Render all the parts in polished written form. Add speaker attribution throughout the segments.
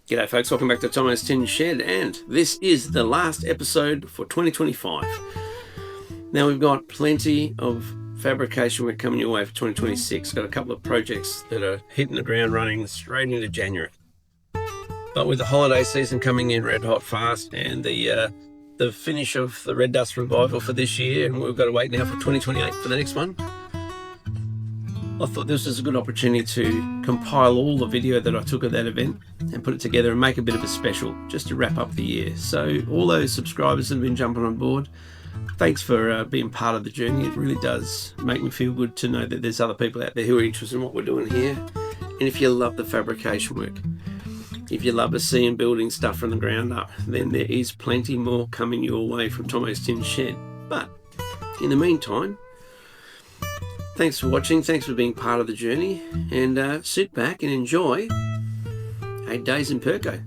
Speaker 1: G'day folks, welcome back to Thommo's Tin Shed, and this is the last episode for 2025. Now we've got plenty of fabrication work coming your way for 2026. Got a couple of projects that are hitting the ground running straight into January. But with the holiday season coming in red hot fast and the finish of the Red Dust Revival for this year, and we've got to wait now for 2028 for the next one, I thought this was a good opportunity to compile all the video that I took at that event and put it together and make a bit of a special just to wrap up the year. So all those subscribers that have been jumping on board, thanks for being part of the journey. It really does make me feel good to know that there's other people out there who are interested in what we're doing here. And if you love the fabrication work, if you love seeing building stuff from the ground up, then there is plenty more coming your way from Thommo's Tin Shed. But in the meantime, thanks for watching, thanks for being part of the journey, and sit back and enjoy 8 days in Perko.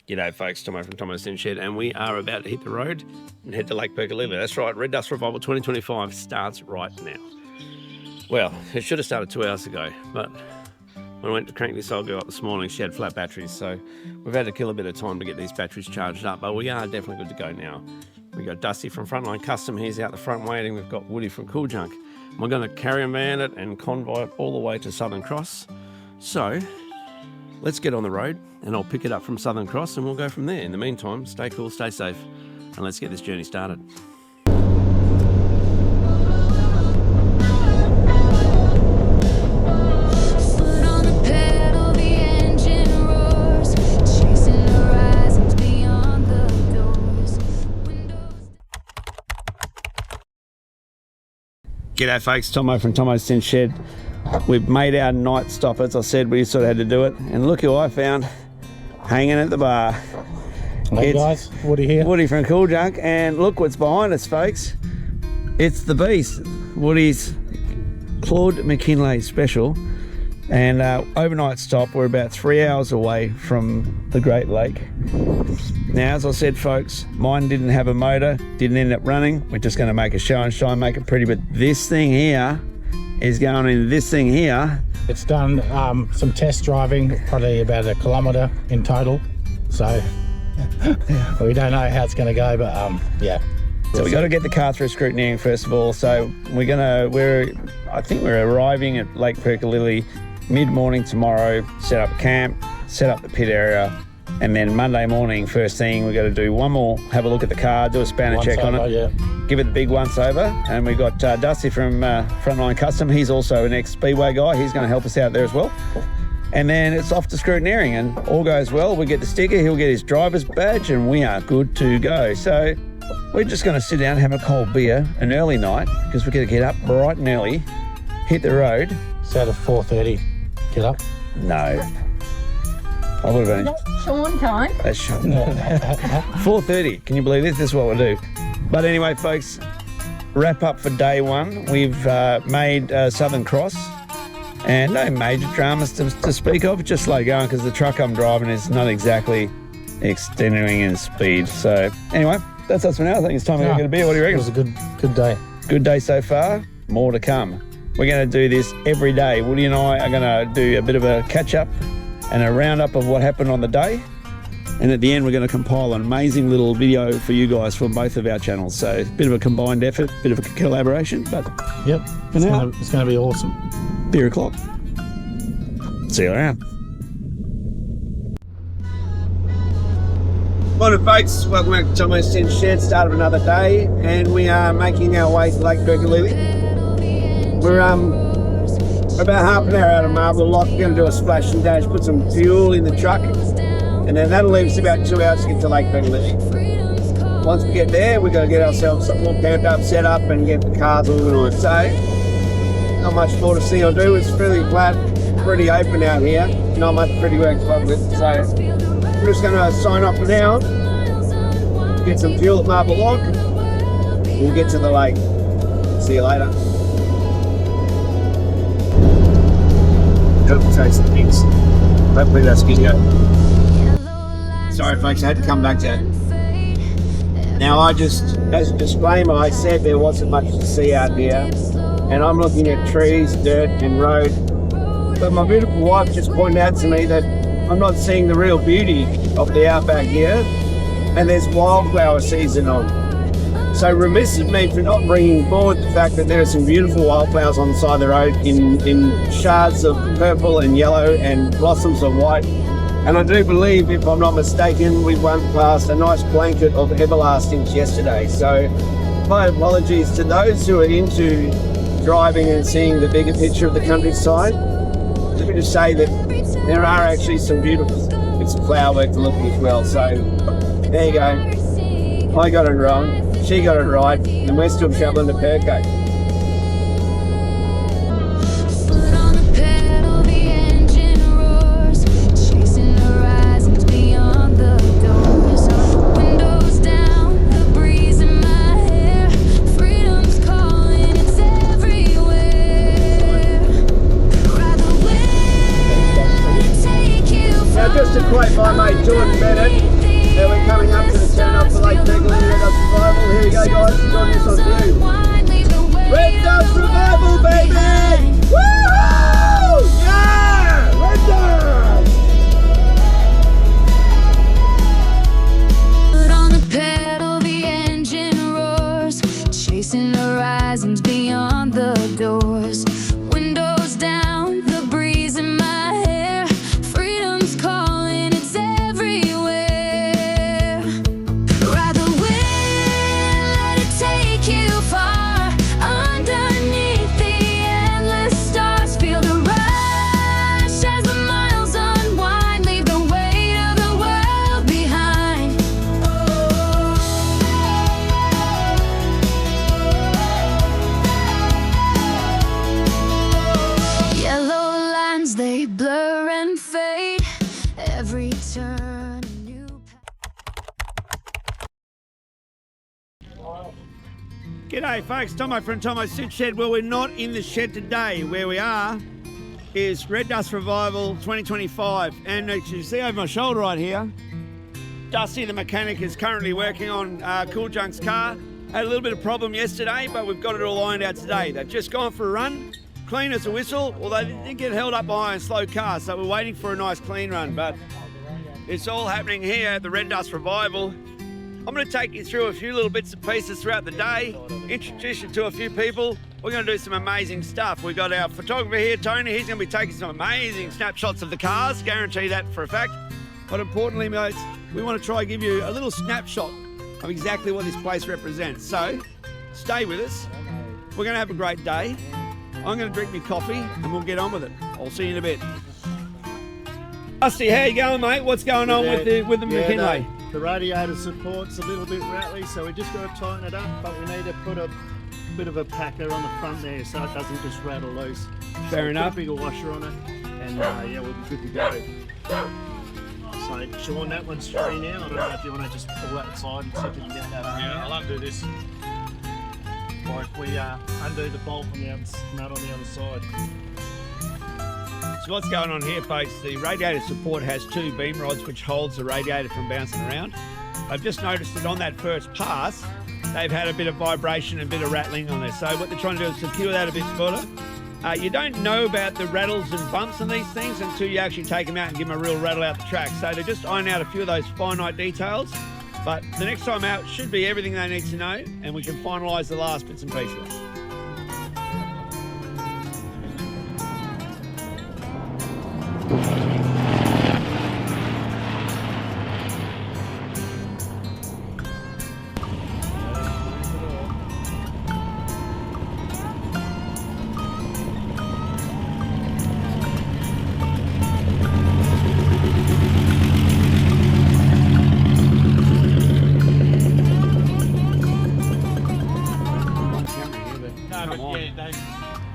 Speaker 1: G'day folks, Thommo from Thommo's Tin Shed, and we are about to hit the road and head to Lake Perkolilli. That's right, Red Dust Revival 2025 starts right now. Well, it should have started 2 hours ago, but when I went to crank this old girl up this morning, she had flat batteries, so we've had to kill a bit of time to get these batteries charged up, but we are definitely good to go now. We've got Dusty from Frontline Custom, he's out the front waiting. We've got Woody from Cool Junk. We're going to carry man it and convoy it all the way to Southern Cross. So let's get on the road and I'll pick it up from Southern Cross and we'll go from there. In the meantime, stay cool, stay safe, and let's get this journey started. G'day folks, Thommo from Thommo's Tin Shed. We've made our night stop, as I said, we sort of had to do it. And look who I found hanging at the bar.
Speaker 2: Hey guys, Woody here.
Speaker 1: Woody from Cool Junk, and look what's behind us, folks. It's the beast, Woody's Claude McKinley special. And overnight stop, we're about 3 hours away from the Great Lake. Now, as I said, folks, mine didn't have a motor, didn't end up running. We're just going to make a show and shine, make it pretty, but this thing here is going in this thing here.
Speaker 2: It's done some test driving, probably about 1 kilometre in total. So we don't know how it's going to go, but yeah.
Speaker 1: So we got to get the car through scrutineering first of all. So I think we're arriving at Lake Perkolilli mid-morning tomorrow, set up camp, set up the pit area, and then Monday morning, first thing, we've got to do one more, have a look at the car, do a spanner check on it, yeah. Give it the big once over. And we've got Dusty from Frontline Custom. He's also an ex-Speedway guy. He's going to help us out there as well. And then it's off to scrutineering, and all goes well. We get the sticker, he'll get his driver's badge, and we are good to go. So we're just going to sit down and have a cold beer, an early night, because we're going to get up bright and early, hit the road.
Speaker 2: It's out of 4:30. Get up?
Speaker 1: No. I would have been.
Speaker 3: That's Sean time.
Speaker 1: That's Sean. 4:30. Can you believe this? This is what we'll do. But anyway, folks, wrap up for day one. We've made Southern Cross, and no major dramas to speak of. Just slow going because the truck I'm driving is not exactly extending in speed. So anyway, that's us for now. I think it's time to go get a beer. What do you reckon?
Speaker 2: It was a good day.
Speaker 1: Good day so far. More to come. We're going to do this every day. Woody and I are going to do a bit of a catch-up and a roundup of what happened on the day. And at the end, we're going to compile an amazing little video for you guys from both of our channels. So it's a bit of a combined effort, a bit of a collaboration. But
Speaker 2: yep, it's going to be awesome.
Speaker 1: Beer o'clock. See you around. Morning folks, welcome back to Thommo's Tin Shed, start of another day, and we are making our way to Lake Perkolilli. We're about half an hour out of Marble Lock. We're going to do a splash and dash, put some fuel in the truck, and then that'll leave us about 2 hours to get to Lake Perkolilli. Once we get there, we're going to get ourselves all camped up, set up, and get the cars organised. So, not much more to see or do. It's fairly flat, pretty open out here. Not much pretty work with it. So, we're just going to sign off for now, get some fuel at Marble Lock, we'll get to the lake. See you later. Taste the things. Hopefully that's good to go. Sorry folks, I had to come back to that. Now I just, as a disclaimer, I said there wasn't much to see out here, and I'm looking at trees, dirt and road
Speaker 3: but my beautiful wife just pointed out to me that I'm not seeing the real beauty of the outback here, and there's wildflower season on. So remiss of me for not bringing forward the fact that there are some beautiful wildflowers on the side of the road in shards of purple and yellow and blossoms of white. And I do believe, if I'm not mistaken, we went past a nice blanket of everlastings yesterday. So my apologies to those who are into driving and seeing the bigger picture of the countryside. Let me just say that there are actually some beautiful bits of flower work to look at as well. So there you go. I got it wrong. She got it right, and we're still travelling to Perko. Now, just to quote my mate Jordan Bennett, we're coming up to the turn up for Lake Perkolilli Red Dust Revival. Here we go, guys. Join us on view. Red Dust Revival, baby! Woo! Yeah! Red Dust!
Speaker 4: Put on the pedal, the engine roars, chasing horizons beyond the doors. Windows down, the breeze in my hair. Freedom's calling, it's everywhere. Ride the wind, let it take you far. Underneath the endless stars, feel the rush as the miles unwind. Leave the weight of the world behind. Yellow lines, they blur and fade. Every turn, a new
Speaker 1: G'day folks, Thommo from Thommo's Sit Shed. Well, we're not in the shed today. Where we are is Red Dust Revival 2025. And as you see over my shoulder right here, Dusty the mechanic is currently working on Cool Junk's car. Had a little bit of problem yesterday, but we've got it all ironed out today. They've just gone for a run, clean as a whistle, although they did get held up by a slow car, so we're waiting for a nice clean run. But it's all happening here at the Red Dust Revival. I'm going to take you through a few little bits and pieces throughout the day, introduce you to a few people. We're going to do some amazing stuff. We've got our photographer here, Tony. He's going to be taking some amazing snapshots of the cars, guarantee that for a fact. But importantly, mates, we want to try and give you a little snapshot of exactly what this place represents. So stay with us. We're going to have a great day. I'm going to drink my coffee and we'll get on with it. I'll see you in a bit. Dusty, how you going, mate? What's going on with the McKinley?
Speaker 5: The radiator support's a little bit rattly, so we just got to tighten it up, but we need to put a bit of a packer on the front there so it doesn't just rattle loose.
Speaker 1: Fair enough.
Speaker 5: Put a bigger washer on it, and yeah, we'll be good to go. So, Sean, that one's free now. I don't know if you want to just pull that aside and see if you can get that up.
Speaker 6: Yeah, I'll undo this.
Speaker 5: Like we undo the bolt on the other nut on the other side.
Speaker 1: So what's going on here, folks? The radiator support has two beam rods which holds the radiator from bouncing around. I've just noticed that on that first pass, they've had a bit of vibration and a bit of rattling on there. So what they're trying to do is secure that a bit better. You don't know about the rattles and bumps and these things until you actually take them out and give them a real rattle out the track. So they're just ironing out a few of those finite details. But the next time out should be everything they need to know, and we can finalise the last bits and pieces.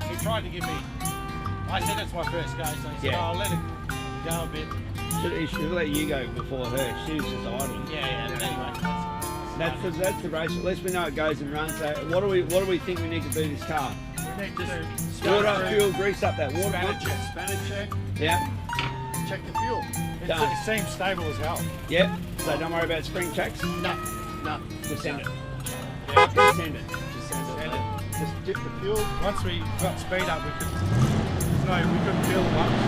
Speaker 6: He tried to give me, I said that's my first go, so he said,
Speaker 1: Yeah.
Speaker 6: I'll let it go a bit.
Speaker 1: He should let you go before her. She was just idle.
Speaker 6: Yeah, but anyway.
Speaker 1: That's the race. At least we know it goes and runs. So what do we think we need to do this car?
Speaker 6: We need to
Speaker 1: Water, fuel, grease up that water.
Speaker 6: Spanner check,
Speaker 1: Yeah.
Speaker 6: check the fuel.
Speaker 1: Done.
Speaker 6: It seems stable as hell.
Speaker 1: Yeah. So don't worry about spring checks.
Speaker 6: No.
Speaker 1: Just send it.
Speaker 6: Yeah.
Speaker 1: Just send it.
Speaker 6: Just send it.
Speaker 5: Just dip the fuel.
Speaker 6: Once we got speed up, we could No, we couldn't feel the bumps.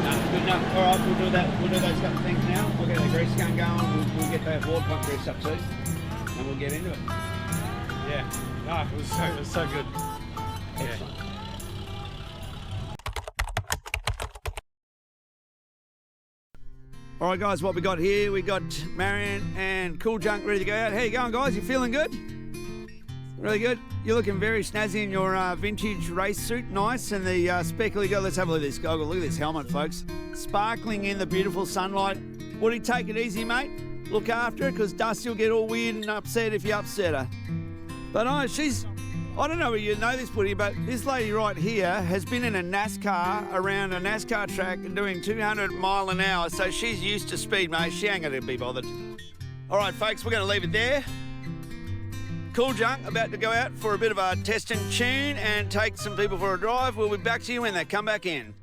Speaker 3: No, good enough. All right, we'll do that. We'll do those couple of things now. We'll get the grease gun going. We'll get that water pump grease up too, and we'll get into it.
Speaker 6: Yeah. No, it was so good.
Speaker 3: Excellent. All right, guys, what we got here, we got Marion and Cool Junk ready to go out. How you going, guys? You feeling good? Really good? You're looking very snazzy in your vintage race suit. Nice. And the speckle you got. Let's have a look at this goggle. Look at this helmet, folks. Sparkling in the beautiful sunlight. Woody, take it easy, mate. Look after it, because Dusty will get all weird and upset if you upset her. But I don't know whether you know this, Woody, but this lady right here has been in a NASCAR around a NASCAR track and doing 200 mile an hour, so she's used to speed, mate. She ain't going to be bothered. All right, folks, we're going to leave it there. Cool Junk about to go out for a bit of a test and tune and take some people for a drive. We'll be back to you when they come back in.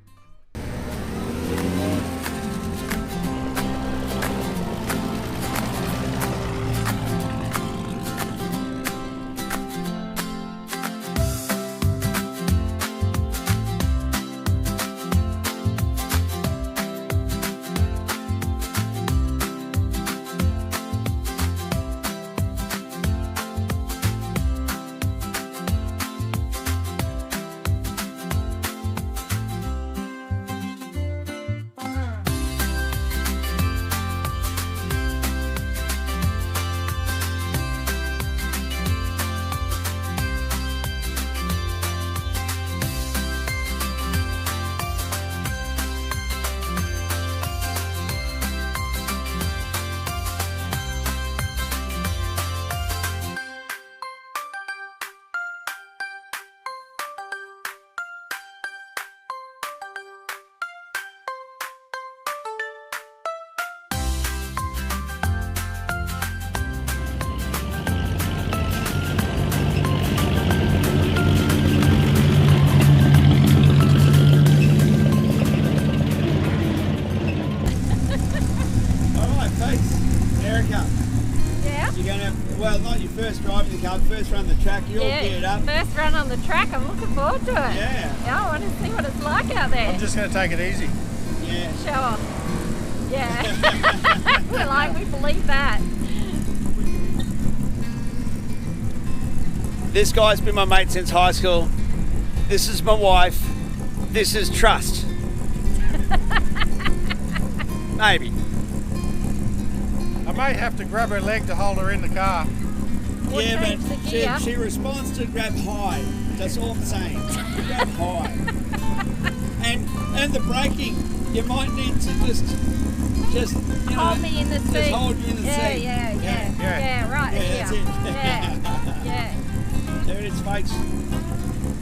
Speaker 3: First run the track, you're all geared up.
Speaker 7: First run on the track, I'm looking forward to it.
Speaker 3: Yeah.
Speaker 7: I want to see what it's like out there.
Speaker 6: I'm just going to take it easy.
Speaker 3: Yeah.
Speaker 7: Show off. Yeah. We're like, we believe that.
Speaker 3: This guy's been my mate since high school. This is my wife. This is trust. Maybe.
Speaker 6: I may have to grab her leg to hold her in the car.
Speaker 3: Yeah, but she responds to grab high. That's all I'm saying. Grab high. And the braking, you might need to just
Speaker 7: hold me in the seat.
Speaker 3: Just hold you in the seat.
Speaker 7: Yeah, right.
Speaker 3: Yeah, that's it.
Speaker 7: Yeah.
Speaker 3: There it is, folks.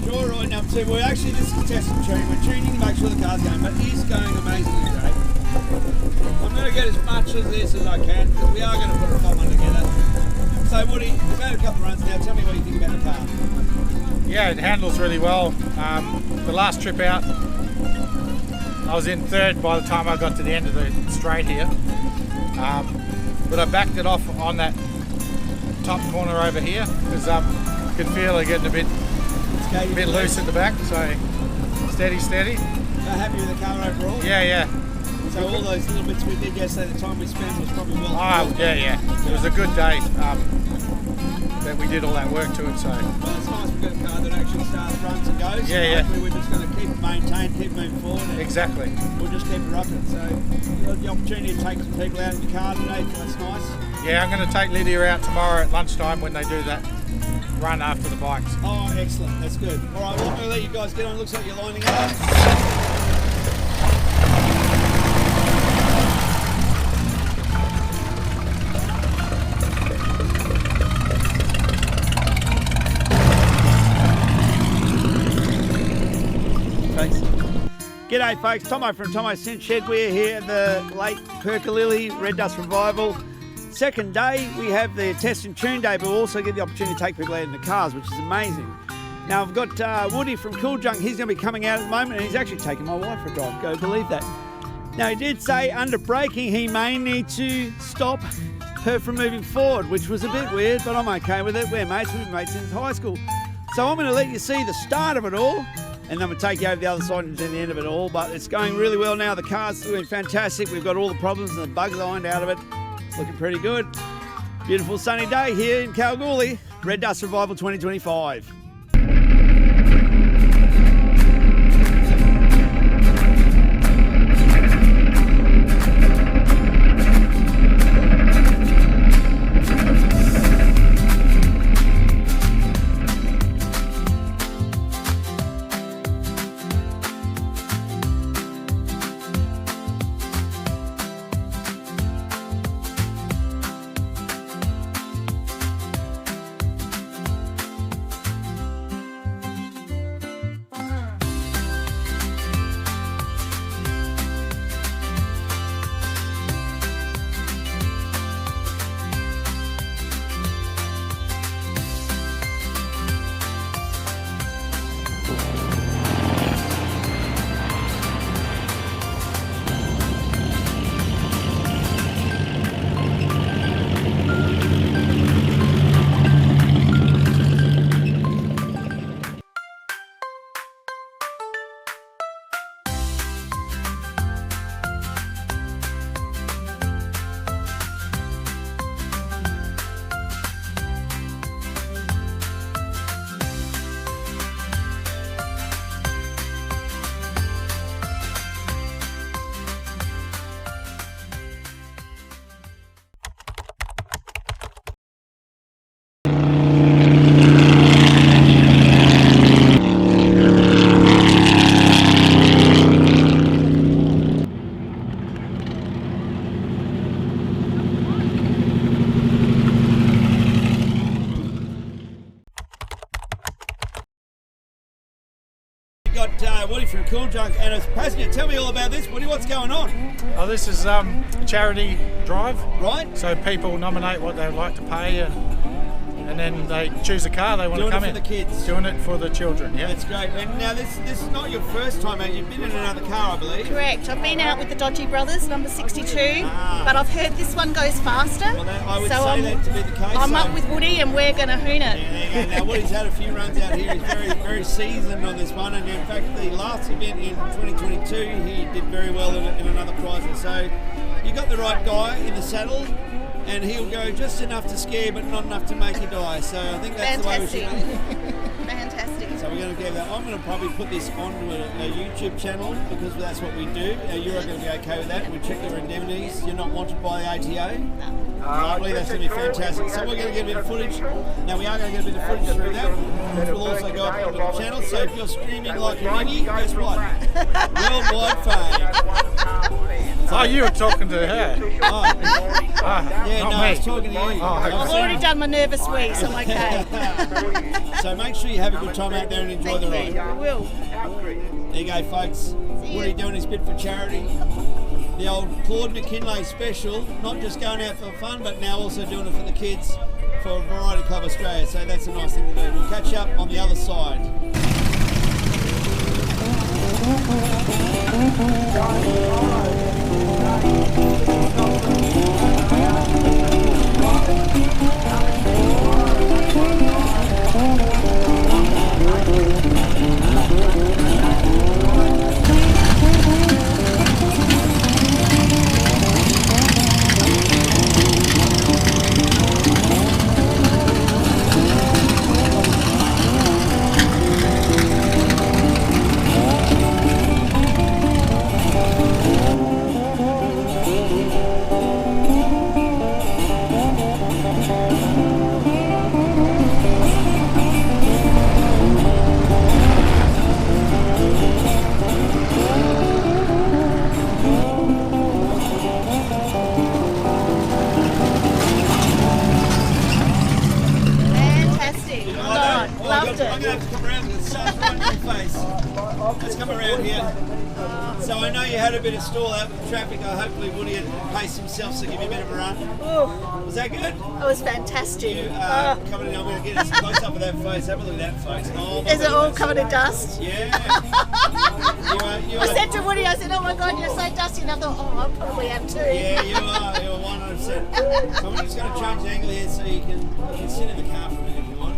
Speaker 3: Jaw right now too. Well, actually, this is test and tune. We're tuning to make sure the car's going, but it is going amazingly great. I'm going to get as much of this as I can, because we are going to put a fun one together. So, Woody, we've had a couple of runs now. Tell me what you think about the car.
Speaker 6: Yeah, it handles really well. The last trip out, I was in third by the time I got to the end of the straight here. But I backed it off on that top corner over here, because I could feel it getting a bit loose at the back. So, steady.
Speaker 3: Happy with the car overall?
Speaker 6: Yeah.
Speaker 3: So all those little bits we did yesterday, the time we spent was probably well.
Speaker 6: Yeah. It was a good day that we did all that work to it. So.
Speaker 3: Well, it's nice we've got a car that actually starts, runs and goes.
Speaker 6: Yeah.
Speaker 3: Hopefully we're just going to keep it maintained, keep moving forward. And
Speaker 6: Exactly.
Speaker 3: We'll just keep it rocking. So you had the opportunity to take some people out in the car today, so that's nice.
Speaker 6: Yeah, I'm going to take Lydia out tomorrow at lunchtime when they do that run after the bikes.
Speaker 3: Oh, excellent. That's good. All right, well, I'm going to let you guys get on. Looks like you're lining up. G'day folks, Thommo from Thommo Cinch Shed. We're here at the Lake Perkolilli Red Dust Revival. Second day, we have the test and tune day, but we'll also get the opportunity to take people out in the cars, which is amazing. Now I've got Woody from Cool Junk. He's going to be coming out at the moment, and he's actually taking my wife for a drive. Go believe that. Now he did say under braking he may need to stop her from moving forward, which was a bit weird, but I'm okay with it. We're mates. We've been mates since high school. So I'm going to let you see the start of it all, and then we'll take you over the other side and to the end of it all. But it's going really well now. The car's doing fantastic. We've got all the problems and the bugs ironed out of it. Looking pretty good. Beautiful sunny day here in Kalgoorlie. Red Dust Revival 2025. Woody from Cool Junk and his passenger. Tell me all about this, Woody. What's going on?
Speaker 6: Oh, this is a charity drive.
Speaker 3: Right.
Speaker 6: So people nominate what they'd like to pay, and then they choose a car they want to come in.
Speaker 3: Doing it for the kids.
Speaker 6: Doing it for the children, yeah.
Speaker 3: That's great. And now this is not your first time out. You've been in another car, I believe.
Speaker 8: Correct. I've been out with the Dodgy Brothers, number 62, but I've heard this one goes faster.
Speaker 3: Well, I would say that to be the case.
Speaker 8: I'm up with Woody and we're going to hoon it.
Speaker 3: Yeah, now Woody's had a few runs out here. He's very, very seasoned on this one. And in fact, the last event in 2022, he did very well in another prize. So you got the right guy in the saddle. And he'll go just enough to scare, but not enough to make you die. So I think that's
Speaker 8: Fantastic.
Speaker 3: the way we should.
Speaker 8: Fantastic.
Speaker 3: So we're going to give that. I'm going to probably put this onto a YouTube channel because that's what we do. You're going to be okay with that. We check your indemnities. You're not wanted by the ATA. Lovely. That's going to be fantastic. So we're going to get a bit of footage. Now we are going to get a bit of footage through that, which will also go up onto the channel. So if you're screaming like a ninny, guess what? Worldwide fame.
Speaker 6: Oh, you were talking to her.
Speaker 3: Yeah, no, I was talking to you.
Speaker 8: I've already done my nervous wee, so I'm okay.
Speaker 3: So make sure you have a good time out there and enjoy the ride.
Speaker 8: I will.
Speaker 3: There you go, folks. Woody doing his bit for charity. The old Claude McKinlay special, not just going out for fun, but now also doing it for the kids for Variety Club Australia. So that's a nice thing to do. We'll catch you up on the other side.
Speaker 8: Loved it.
Speaker 3: I'm going to have to come around because it starts right in your face. Let's come around here. So I know you had a bit of stall out with traffic. Hopefully Woody had paced himself so give you a bit of a run.
Speaker 8: Ooh,
Speaker 3: Was that good?
Speaker 8: it was fantastic.
Speaker 3: You coming in, I'm going to get a close up of that face. Have a look at that, folks. Oh,
Speaker 8: Is it all covered in dust?
Speaker 3: Yeah.
Speaker 8: I said to Woody, I said, oh my God, you're so dusty. And I thought, oh, I probably am too.
Speaker 3: Yeah, you are. You're 100%. So I'm just going to change the angle here so you can sit in the car for a minute if you want.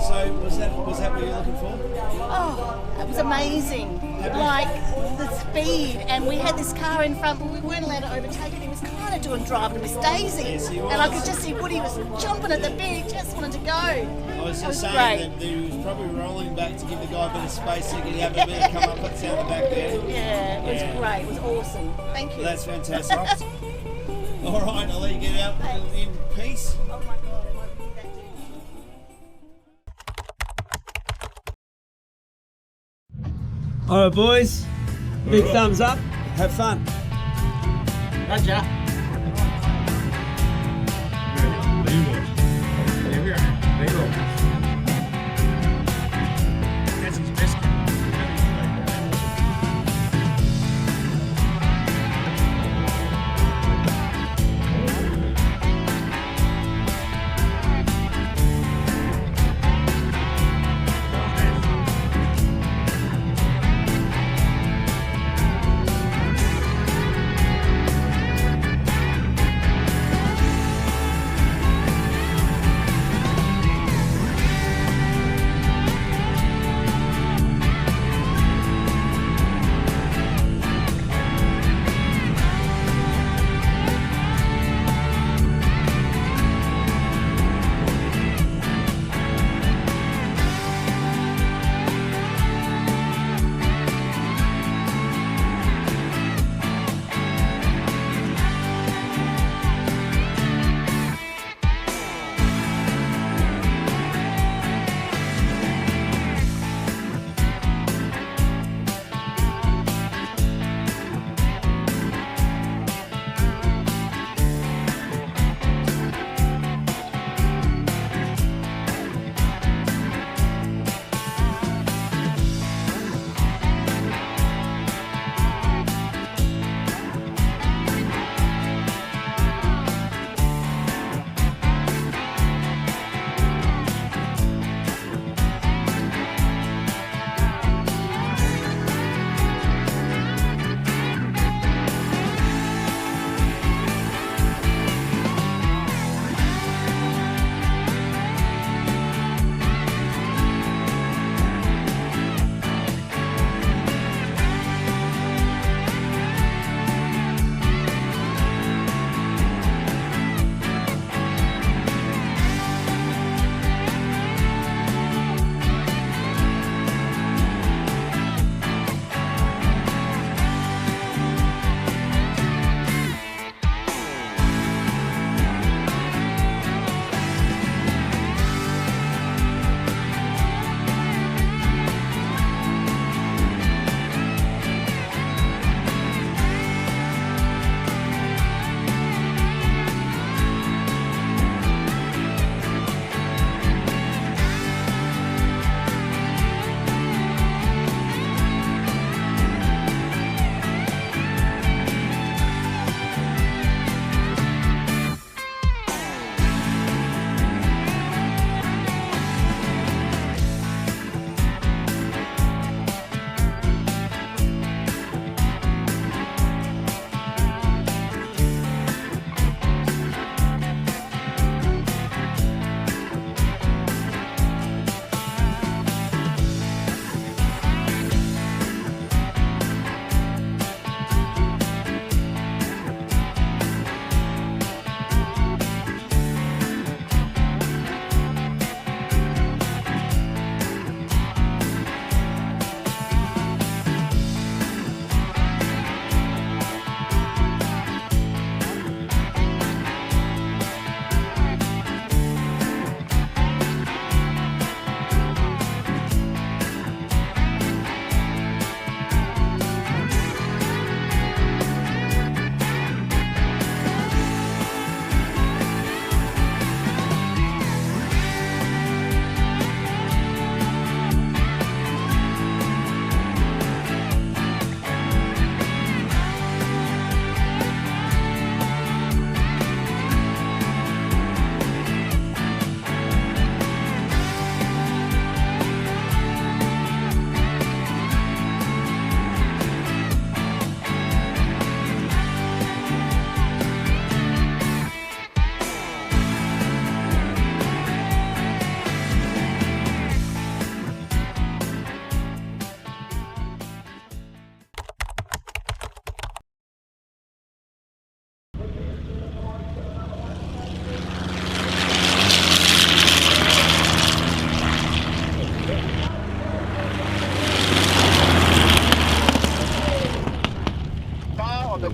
Speaker 3: So
Speaker 9: So was that what you're looking for?
Speaker 8: Oh, it was amazing. Like the speed, and we had this car in front, but we weren't allowed to overtake it. He was kind of driving Miss Daisy,
Speaker 9: Yes, he was.
Speaker 8: and I could just see Woody was jumping at the bit. He just wanted to go.
Speaker 9: I was
Speaker 8: It was
Speaker 9: just
Speaker 8: great.
Speaker 9: saying that he was probably rolling back to give the guy a bit of space so he could have a bit of come up and down the back there.
Speaker 8: Yeah, it was great. It was awesome. Thank you.
Speaker 9: Well, that's fantastic. All right, I'll let you get out in peace.
Speaker 8: Oh my God, it won't be that deep.
Speaker 9: All right, boys. Big thumbs up. Have fun.
Speaker 2: Roger.
Speaker 5: That's his best.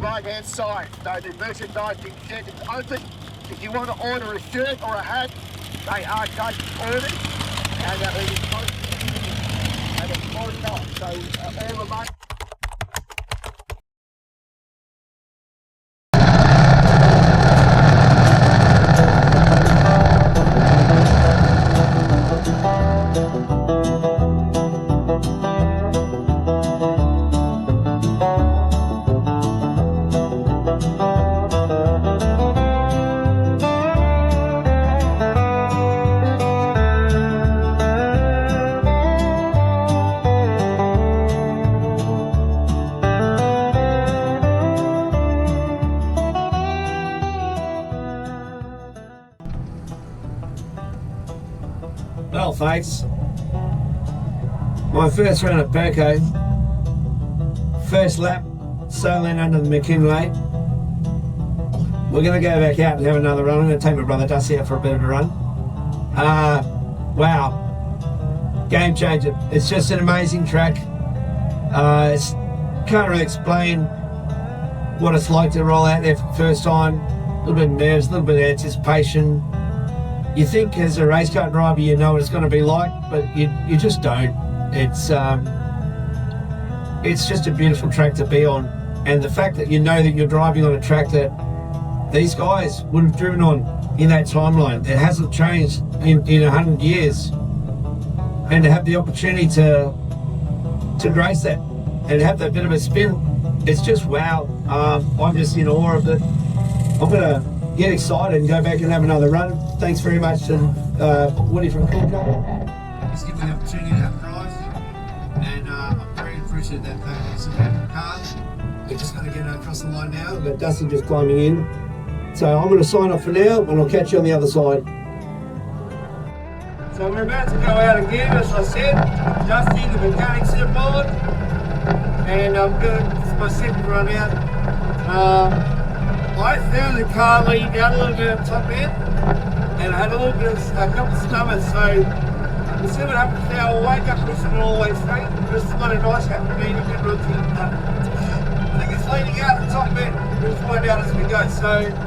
Speaker 10: right hand side. So the merchandising shed is open. If you want to order a shirt or a hat, they are taking orders. And it is posted. And it's closed off. So all the money.
Speaker 3: Well, folks, my first run at Perko, first lap, sailing under the McKinley. We're going to go back out and have another run. I'm going to take my brother Dusty out for a bit of a run. Wow, game changer. It's just an amazing track. Can't really explain what it's like to roll out there for the first time. A little bit of nerves, a little bit of anticipation. You think as a race car driver you know what it's going to be like, but you just don't. It's just a beautiful track to be on, and the fact that you know that you're driving on a track that these guys would have driven on in that timeline. It hasn't changed in 100 years, and to have the opportunity to race that and have that bit of a spin, it's just wow. I'm just in awe of it. I'm gonna get excited and go back and have another run. Thanks very much to Woody from Perko. He's given me the opportunity to have a drive, and I'm very appreciative that it's a car. We're just going to get across the line now, but Dustin just climbing in. So I'm going to sign off for now, and I'll catch you on the other side. So we're about to go out again, as I said. Dusty, the mechanic's on board, and I'm good. It's my second run out. I found the car leading out a little bit at the top end, and I had a couple of stummers, so we'll see what happens now. I'll wake up pushing it all the way straight. It's not a nice happy meeting, good routine. I think it's leading out at the top end. We'll find out as we go. So.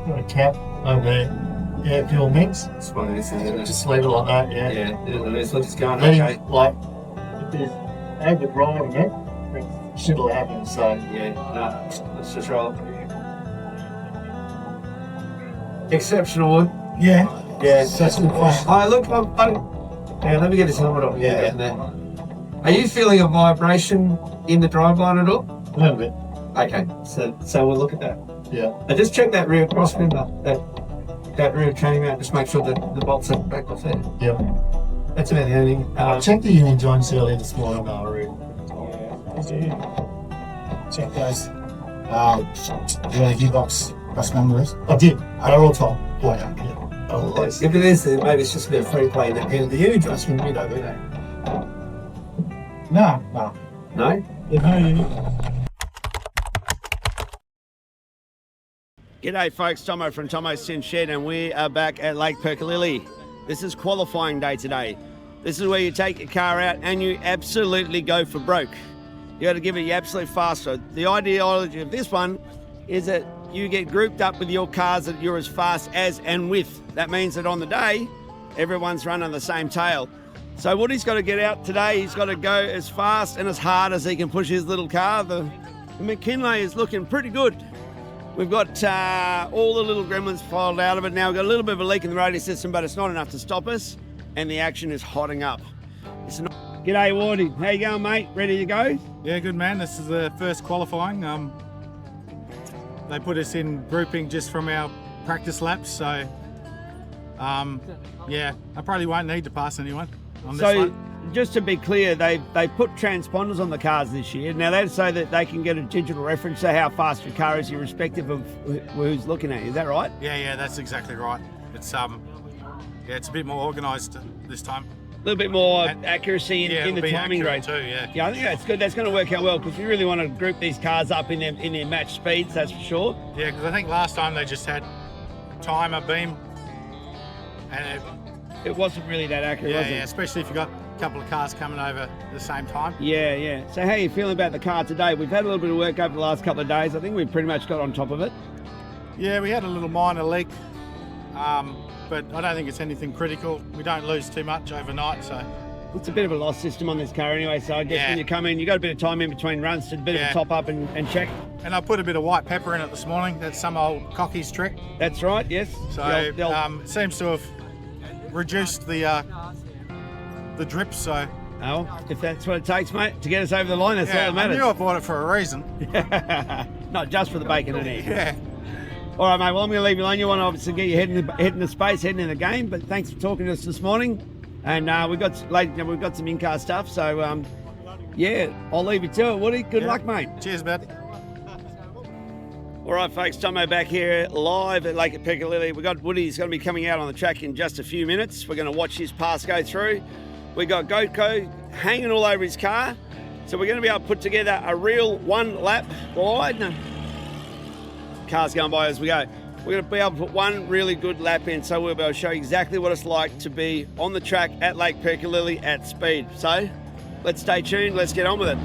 Speaker 5: Got a cap over the air fuel mix.
Speaker 3: That's what it is, isn't it?
Speaker 5: Just leave it like that, yeah.
Speaker 3: Yeah, it's just going
Speaker 5: Then,
Speaker 3: okay.
Speaker 5: like, if there's over driving it, shit will happen, so.
Speaker 3: Yeah, no, let's just roll it. Exceptional wood.
Speaker 5: Yeah, so it's good fun.
Speaker 3: Oh, look, yeah, let me get this helmet on.
Speaker 5: Yeah.
Speaker 3: Down there. Are you feeling a vibration in the driveline at all?
Speaker 5: A little bit.
Speaker 3: Okay, so we'll look at that.
Speaker 5: Yeah.
Speaker 3: And just check that rear cross member, that rear training mount, just make sure that the bolts are back off there.
Speaker 5: Yep.
Speaker 3: That's about the only thing.
Speaker 5: I checked the union joints earlier this morning, they were really
Speaker 2: Did you check those gearbox crossmongers?
Speaker 9: I did.
Speaker 2: At all time.
Speaker 9: Oh, yeah. Oh, if it is, then maybe it's just a bit of free play at the end of the huge rustling window, do they?
Speaker 2: No.
Speaker 9: No?
Speaker 3: G'day folks, Thommo from Thommo's Tin Shed, and we are back at Lake Perkolilli. This is qualifying day today. This is where you take your car out and you absolutely go for broke. You got to give it your absolute fast. So the ideology of this one is that you get grouped up with your cars that you're as fast as and with. That means that on the day, everyone's running the same tail. So Woody's got to get out today. He's got to go as fast and as hard as he can push his little car. The McKinley is looking pretty good. We've got all the little gremlins filed out of it now. We've got a little bit of a leak in the radio system, but it's not enough to stop us, and the action is hotting up. G'day, Wardy. How you going, mate? Ready to go?
Speaker 6: Yeah, good man. This is the first qualifying. They put us in grouping just from our practice laps, so yeah, I probably won't need to pass anyone on this one.
Speaker 3: Just to be clear, they put transponders on the cars this year. Now they say that they can get a digital reference to how fast your car is, irrespective of who's looking at you. Is that right?
Speaker 6: Yeah, that's exactly right. It's it's a bit more organised this time.
Speaker 3: A little bit more accuracy in the timing rate
Speaker 6: too. Yeah,
Speaker 3: I think that's good. That's going to work out well because you really want to group these cars up in their match speeds. That's for sure.
Speaker 6: Yeah, because I think last time they just had timer beam, and
Speaker 3: it wasn't really that accurate. Was it?
Speaker 6: Yeah, especially if you got a couple of cars coming over at the same time.
Speaker 3: Yeah. So how are you feeling about the car today? We've had a little bit of work over the last couple of days. I think we've pretty much got on top of it.
Speaker 6: Yeah, we had a little minor leak, but I don't think it's anything critical. We don't lose too much overnight, so.
Speaker 3: It's a bit of a lost system on this car anyway, so I guess when you come in, you got a bit of time in between runs to a bit of a top up and check.
Speaker 6: And I put a bit of white pepper in it this morning. That's some old cocky's trick.
Speaker 3: That's right, yes.
Speaker 6: So it seems to have reduced the drips, so.
Speaker 3: Oh, if that's what it takes, mate, to get us over the line, that's all that matters.
Speaker 6: I knew I bought it for a reason.
Speaker 3: Not just for the bacon and egg.
Speaker 6: Yeah.
Speaker 3: All right, mate, well, I'm going to leave you alone. You want to obviously get your head in the space, heading in the game, but thanks for talking to us this morning. And we've got some in-car stuff, so yeah, I'll leave you to it, Woody. Good luck, mate.
Speaker 6: Cheers, bud.
Speaker 3: All right, folks, Thommo back here live at Lake Perkolilli. We've got Woody's going to be coming out on the track in just a few minutes. We're going to watch his pass go through. We've got Goatco hanging all over his car, so we're going to be able to put together a real one-lap ride. Cars going by as we go. We're going to be able to put one really good lap in, so we'll be able to show you exactly what it's like to be on the track at Lake Perkolilli at speed. So let's stay tuned, let's get on with it.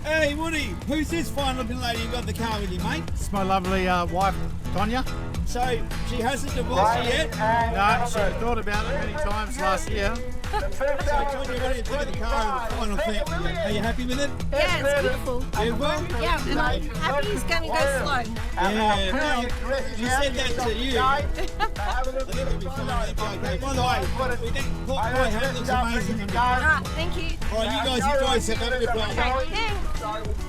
Speaker 11: Hey Woody, who's this fine looking lady you got in the car with you, mate?
Speaker 6: It's my lovely wife, Tonya.
Speaker 11: So she hasn't divorced you yet?
Speaker 6: No, she thought about it many times last year.
Speaker 11: What do you think of the car? Final thing. Are you happy with it?
Speaker 7: Yeah, it's beautiful.
Speaker 11: Beautiful?
Speaker 7: Yeah, and I'm happy he's going to go slow.
Speaker 11: Yeah, well, you said that to you. I think it'll be fine. It'll be okay. By the way, we think Port Hat looks amazing.
Speaker 7: All right, thank you.
Speaker 11: All right, you guys enjoy yourself. Have a good one.
Speaker 7: Okay, thanks.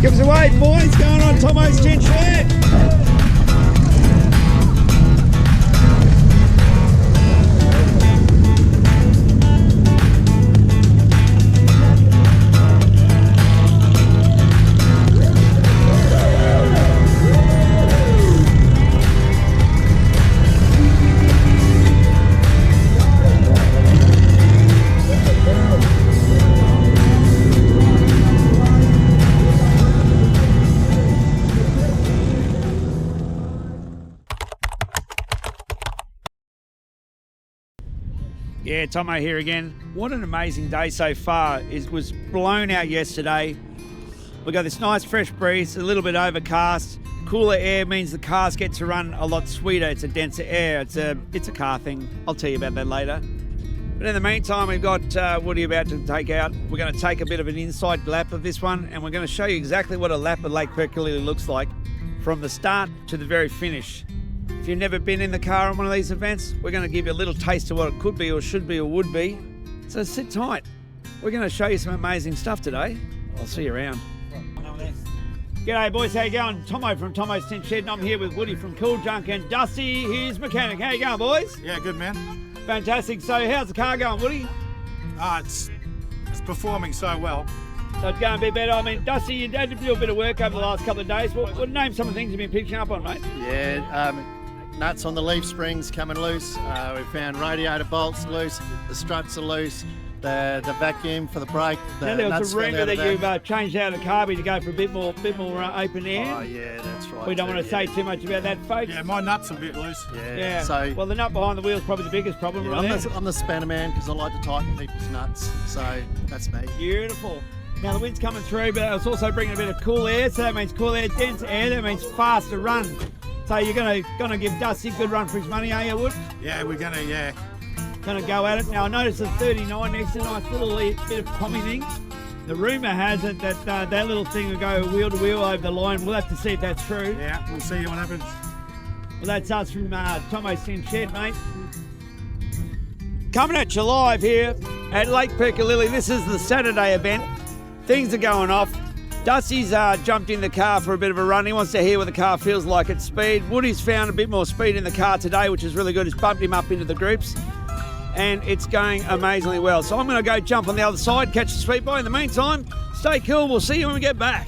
Speaker 11: Give us a wave, boys. Going on Thommo's tin shed. Yeah, Thommo here again. What an amazing day so far. It was blown out yesterday. We got this nice fresh breeze, a little bit overcast. Cooler air means the cars get to run a lot sweeter. It's a denser air. It's a car thing. I'll tell you about that later. But in the meantime, we've got Woody about to take out. We're going to take a bit of an inside lap of this one, and we're going to show you exactly what a lap of Lake Perkolilli looks like from the start to the very finish. If you've never been in the car on one of these events, we're going to give you a little taste of what it could be or should be or would be. So sit tight. We're going to show you some amazing stuff today. I'll see you around. G'day boys, how you going? Thommo from Thommo's Tin Shed, and I'm here with Woody from Cool Junk and Dusty, his mechanic. How you going, boys?
Speaker 6: Yeah, good man.
Speaker 11: Fantastic. So how's the car going, Woody?
Speaker 6: It's performing so well.
Speaker 11: So it's going to be better. I mean, Dusty, you had to do a bit of work over the last couple of days. Well, name some of the things you've been picking up on, mate.
Speaker 12: Yeah, nuts on the leaf springs coming loose. We found radiator bolts loose. The struts are loose. The vacuum for the brake.
Speaker 11: Now there was a rumour that you've changed out a carby to go for a bit more open air.
Speaker 12: Oh yeah, that's right.
Speaker 11: We don't want to say too much about that, folks.
Speaker 6: Yeah, my nut's a bit loose.
Speaker 11: Yeah.
Speaker 12: So
Speaker 11: well, the nut behind the wheel is probably the biggest problem.
Speaker 12: yeah, I'm the spanner man because I like to tighten people's nuts. So that's me.
Speaker 11: Beautiful. Now the wind's coming through, but it's also bringing a bit of cool air. So that means cool air, dense air. That means faster run. So you're gonna give Dusty a good run for his money, are you, Wood?
Speaker 6: Yeah, we're gonna
Speaker 11: go at it. Now I noticed the 39 next to a nice little bit of Tommy thing. The rumour has it that that little thing will go wheel to wheel over the line. We'll have to see if that's true.
Speaker 6: Yeah, we'll see what happens.
Speaker 11: Well, that's us from Thommo's Tin Shed, mate. Coming at you live here at Lake Perkolilli. This is the Saturday event. Things are going off. Dusty's jumped in the car for a bit of a run. He wants to hear what the car feels like at speed. Woody's found a bit more speed in the car today, which is really good. It's bumped him up into the groups, and it's going amazingly well. So I'm going to go jump on the other side, catch the sweet boy. In the meantime, stay cool. We'll see you when we get back.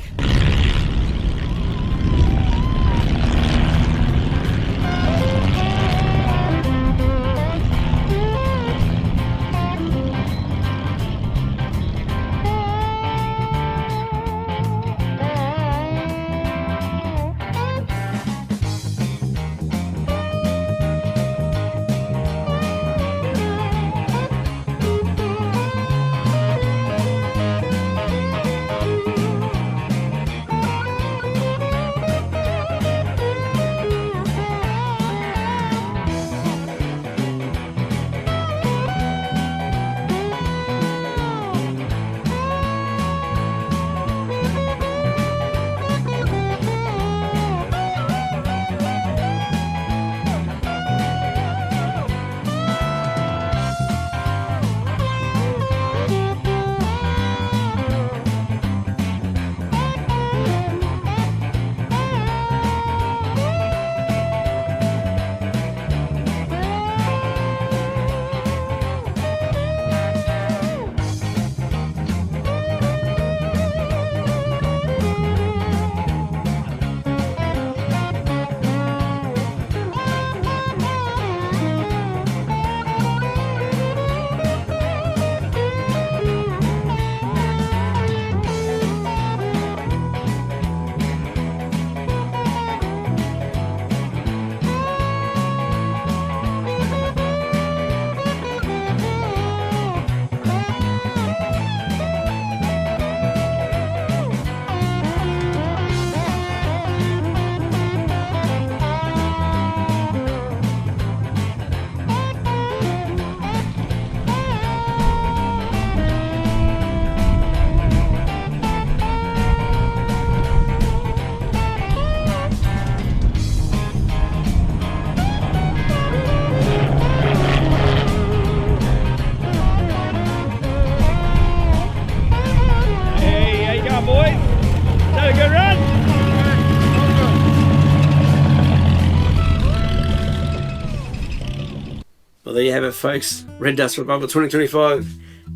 Speaker 1: there you have it, folks. Red Dust Revival 2025,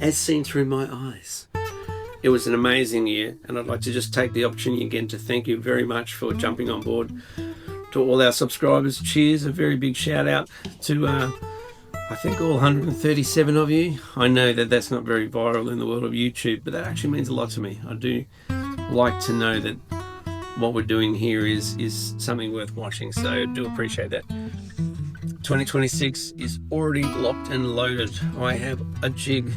Speaker 1: as seen through my eyes. It was an amazing year, and I'd like to just take the opportunity again to thank you very much for jumping on board. To all our subscribers, cheers, a very big shout out to I think all 137 of you. I know that that's not very viral in the world of YouTube, but that actually means a lot to me. I do like to know that what we're doing here is something worth watching, so I do appreciate that. 2026 is already locked and loaded. I have a jig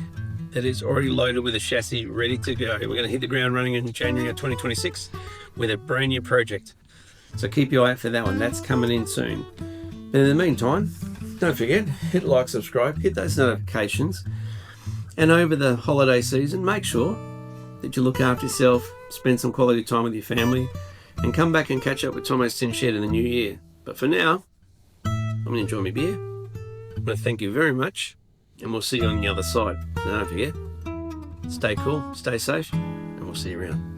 Speaker 1: that is already loaded with a chassis ready to go. We're going to hit the ground running in January of 2026 with a brand new project. So keep your eye out for that one. That's coming in soon. But in the meantime, don't forget, hit like, subscribe, hit those notifications. And over the holiday season, make sure that you look after yourself, spend some quality time with your family, and come back and catch up with Thommo's Tin Shed in the new year. But for now, I'm going to enjoy my beer. I'm going to thank you very much, and we'll see you on the other side. So don't forget, stay cool, stay safe, and we'll see you around.